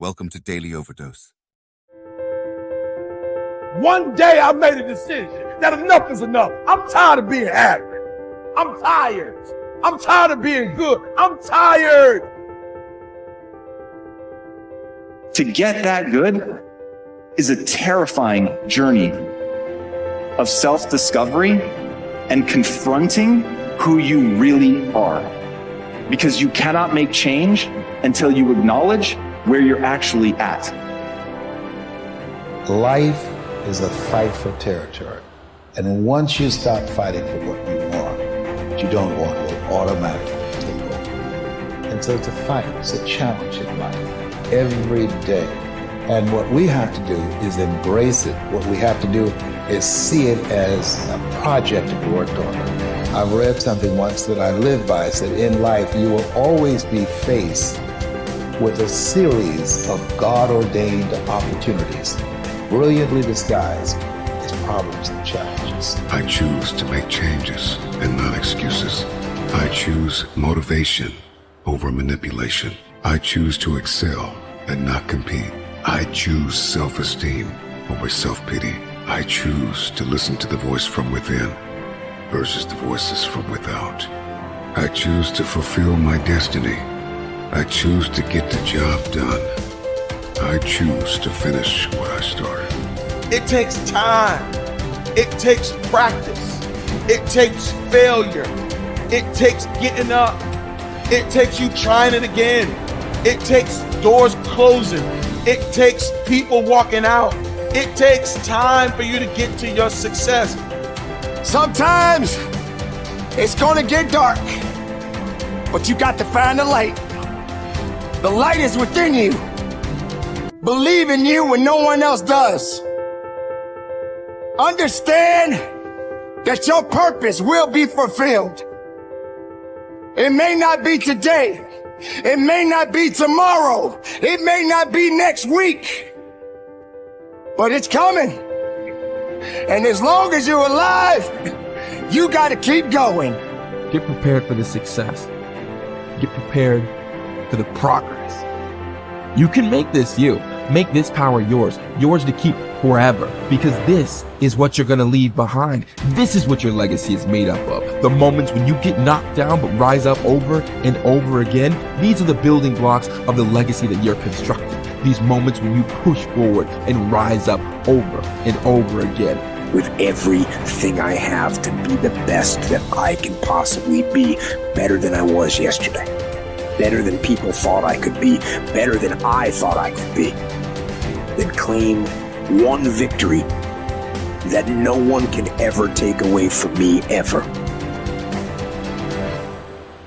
Welcome to Daily Overdose. One day I made a decision that enough is enough. I'm tired of being average. I'm tired. I'm tired of being good. I'm tired. To get that good is a terrifying journey of self-discovery and confronting who you really are. Because you cannot make change until you acknowledge where you're actually at. Life is a fight for territory. And once you stop fighting for what you want, what you don't want will automatically take over. And so it's a fight, it's a challenge in life every day. And what we have to do is embrace it. What we have to do is see it as a project to be worked on. I've read something once that I live by. It said, in life, you will always be faced with a series of God-ordained opportunities, brilliantly disguised as problems and challenges. I choose to make changes and not excuses. I choose motivation over manipulation. I choose to excel and not compete. I choose self-esteem over self-pity. I choose to listen to the voice from within versus the voices from without. I choose to fulfill my destiny. I choose to get the job done. I choose to finish what I started. It takes time. It takes practice. It takes failure. It takes getting up. It takes you trying it again. It takes doors closing. It takes people walking out. It takes time for you to get to your success. Sometimes it's gonna get dark, but you got to find the light. The light is within you. Believe in you when no one else does. Understand that your purpose will be fulfilled. It may not be today. It may not be tomorrow. It may not be next week. But it's coming. And as long as you're alive, you gotta keep going. Get prepared for the success. Get prepared for the progress. You can make this you. Make this power yours. Yours to keep forever. Because this is what you're gonna leave behind. This is what your legacy is made up of. The moments when you get knocked down but rise up over and over again. These are the building blocks of the legacy that you're constructing. These moments when you push forward and rise up over and over again. With everything I have to be the best that I can possibly be, better than I was yesterday. Better than people thought I could be, better than I thought I could be. Then claim one victory that no one can ever take away from me, ever.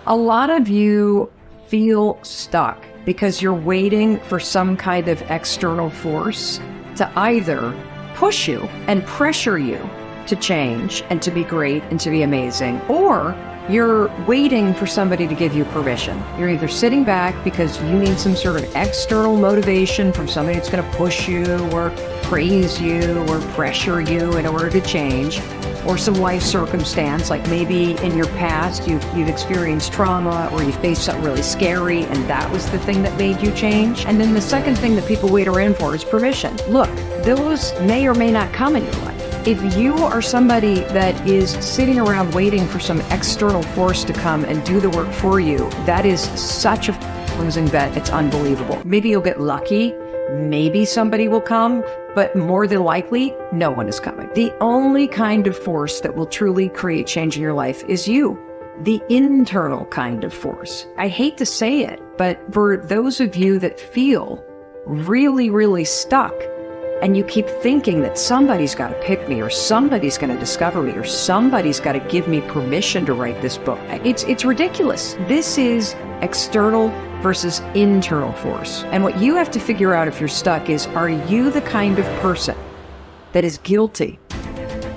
A lot of you feel stuck because you're waiting for some kind of external force to either push you and pressure you to change and to be great and to be amazing, or you're waiting for somebody to give you permission. You're either sitting back because you need some sort of external motivation from somebody that's going to push you or praise you or pressure you in order to change, or some life circumstance, like maybe in your past you've experienced trauma or you faced something really scary and that was the thing that made you change. And then the second thing that people wait around for is permission. Look, those may or may not come in your life. If you are somebody that is sitting around waiting for some external force to come and do the work for you, that is such a losing bet. It's unbelievable. Maybe you'll get lucky. Maybe somebody will come, but more than likely, no one is coming. The only kind of force that will truly create change in your life is you, the internal kind of force. I hate to say it, but for those of you that feel really, really stuck, and you keep thinking that somebody's got to pick me, or somebody's going to discover me, or somebody's got to give me permission to write this book, it's ridiculous. This is external versus internal force. And what you have to figure out if you're stuck is, are you the kind of person that is guilty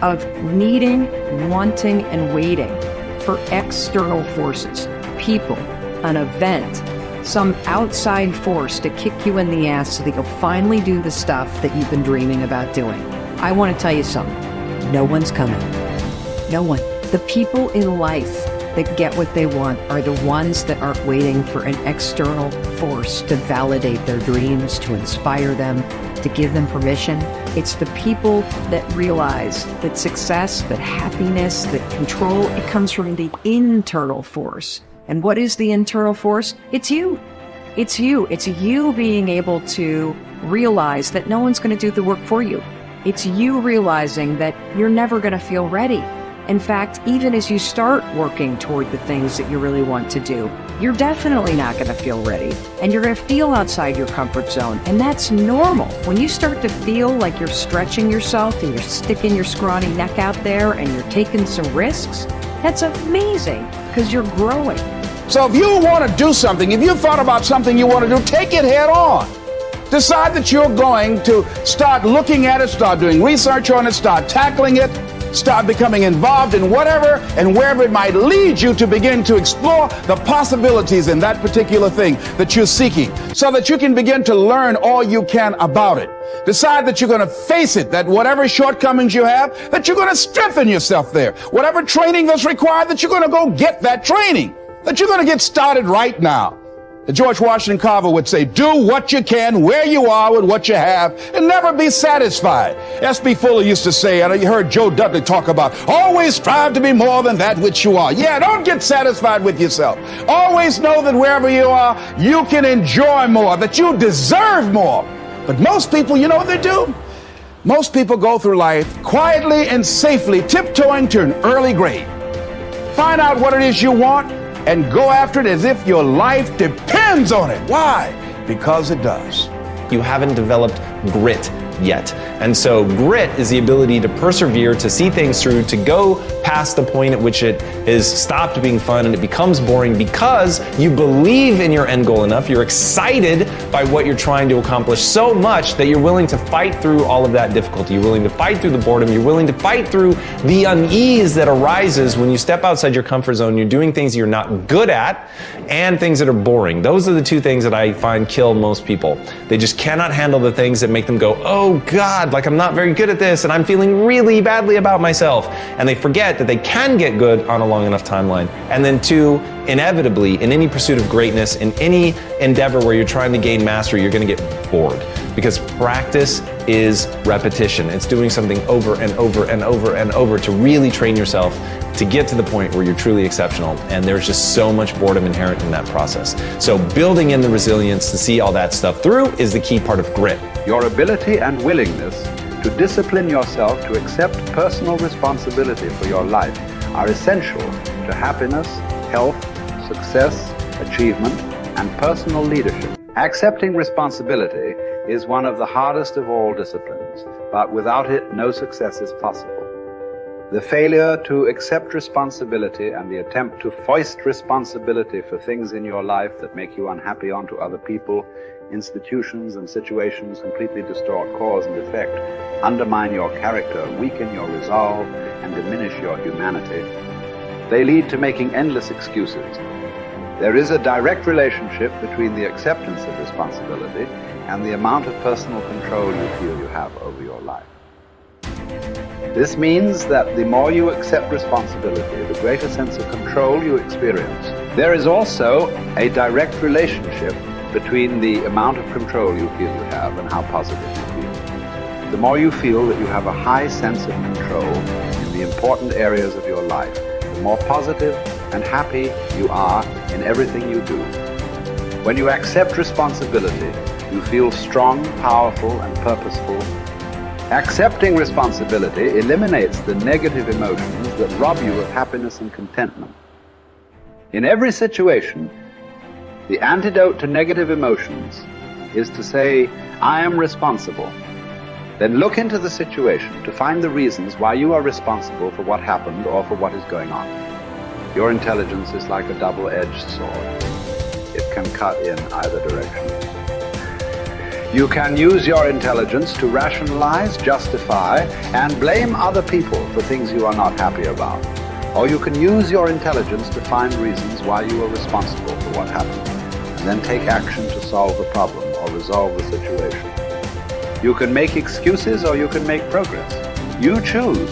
of needing, wanting, and waiting for external forces, people, an event, some outside force to kick you in the ass so that you'll finally do the stuff that you've been dreaming about doing? I want to tell you something. No one's coming. No one. The people in life that get what they want are the ones that aren't waiting for an external force to validate their dreams, to inspire them, to give them permission. It's the people that realize that success, that happiness, that control, it comes from the internal force. And what is the internal force? It's you. It's you. It's you being able to realize that no one's going to do the work for you. It's you realizing that you're never going to feel ready. In fact, even as you start working toward the things that you really want to do, you're definitely not going to feel ready. And you're going to feel outside your comfort zone. And that's normal. When you start to feel like you're stretching yourself and you're sticking your scrawny neck out there and you're taking some risks, that's amazing because you're growing. So if you want to do something, if you've thought about something you want to do, take it head on. Decide that you're going to start looking at it, start doing research on it, start tackling it, start becoming involved in whatever and wherever it might lead you to begin to explore the possibilities in that particular thing that you're seeking so that you can begin to learn all you can about it. Decide that you're going to face it, that whatever shortcomings you have, that you're going to strengthen yourself there. Whatever training that's required, that you're going to go get that training, that you're going to get started right now. George Washington Carver would say, do what you can where you are with what you have and never be satisfied. S.B. Fuller used to say, and you heard Joe Dudley talk about, always strive to be more than that which you are. Yeah, don't get satisfied with yourself. Always know that wherever you are, you can enjoy more, that you deserve more. But most people, you know what they do? Most people go through life quietly and safely tiptoeing to an early grave. Find out what it is you want and go after it as if your life depends on it. Why? Because it does. You haven't developed grit yet. And so grit is the ability to persevere, to see things through, to go past the point at which it is stopped being fun and it becomes boring because you believe in your end goal enough, you're excited by what you're trying to accomplish so much that you're willing to fight through all of that difficulty. You're willing to fight through the boredom. You're willing to fight through the unease that arises when you step outside your comfort zone. You're doing things you're not good at and things that are boring. Those are the two things that I find kill most people. They just cannot handle the things that make them go, oh God, like I'm not very good at this and I'm feeling really badly about myself. And they forget that they can get good on a long enough timeline. And then two, inevitably, in any pursuit of greatness, in any endeavor where you're trying to gain mastery, you're going to get bored because practice is repetition. It's doing something over and over and over and over to really train yourself to get to the point where you're truly exceptional. And there's just so much boredom inherent in that process. So building in the resilience to see all that stuff through is the key part of grit. Your ability and willingness to discipline yourself to accept personal responsibility for your life are essential to happiness, health, success, achievement, and personal leadership. Accepting responsibility is one of the hardest of all disciplines, but without it, no success is possible. The failure to accept responsibility and the attempt to foist responsibility for things in your life that make you unhappy onto other people, institutions, and situations completely distort cause and effect, undermine your character, weaken your resolve, and diminish your humanity. They lead to making endless excuses. There is a direct relationship between the acceptance of responsibility and the amount of personal control you feel you have over your life. This means that the more you accept responsibility, the greater sense of control you experience. There is also a direct relationship between the amount of control you feel you have and how positive you feel. The more you feel that you have a high sense of control in the important areas of your life, the more positive and happy you are in everything you do. When you accept responsibility, you feel strong, powerful, and purposeful. Accepting responsibility eliminates the negative emotions that rob you of happiness and contentment. In every situation, the antidote to negative emotions is to say, I am responsible. Then look into the situation to find the reasons why you are responsible for what happened or for what is going on. Your intelligence is like a double-edged sword. It can cut in either direction. You can use your intelligence to rationalize, justify, and blame other people for things you are not happy about. Or you can use your intelligence to find reasons why you are responsible for what happened, and then take action to solve the problem or resolve the situation. You can make excuses or you can make progress. You choose.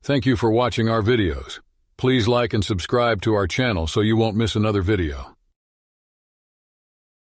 Thank you for watching our videos. Please like and subscribe to our channel so you won't miss another video.